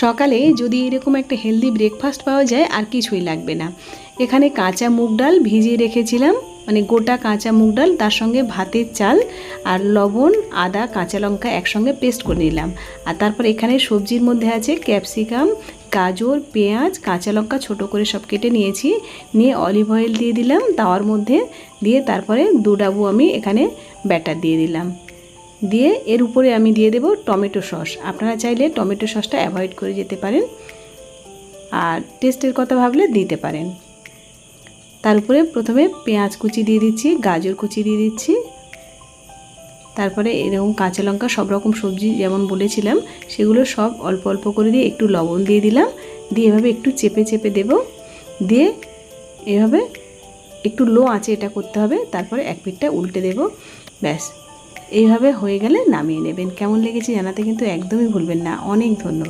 সকালে যদি এরকম একটা হেলদি ব্রেকফাস্ট পাওয়া যায় আর কিছুই লাগবে না। এখানে কাঁচা মুগ ডাল ভিজিয়ে রেখেছিলাম, মানে গোটা কাঁচা মুগ ডাল, তার সঙ্গে ভাতের চাল আর লবণ, আদা, কাঁচা লঙ্কা একসঙ্গে পেস্ট করে নিলাম। আর তারপর এখানে সবজির মধ্যে আছে ক্যাপসিকাম, গাজর, পেঁয়াজ, কাঁচা লঙ্কা ছোটো করে সব কেটে নিয়েছি। নিয়ে অলিভ অয়েল দিয়ে দিলাম তাওয়ার মধ্যে, দিয়ে তারপরে 2 ডাবু আমি এখানে ব্যাটার দিয়ে দিলাম। দিয়ে এর উপরে আমি দিয়ে দেব টমেটো সস। আপনারা চাইলে টমেটো সসটা অ্যাভয়েড করে যেতে পারেন, আর টেস্টের কথা ভাবলে দিতে পারেন। তার উপরে প্রথমে পেঁয়াজ কুচি দিয়ে দিচ্ছি, গাজর কুচি দিয়ে দিচ্ছি, তারপরে এরকম কাঁচা লঙ্কা, সব রকম সবজি যেমন বলেছিলাম সেগুলো সব অল্প অল্প করে দিয়ে একটু লবণ দিয়ে দিলাম। দিয়ে এভাবে একটু চেপে চেপে দেব, দিয়ে এভাবে একটু লো আঁচে এটা করতে হবে। তারপরে এক পিঠটা উল্টে দেব, ব্যাস এইভাবে হয়ে গেলে নামিয়ে নেবেন। কেমন লেগেছে জানাতে কিন্তু একদমই ভুলবেন না। অনেক ধন্যবাদ।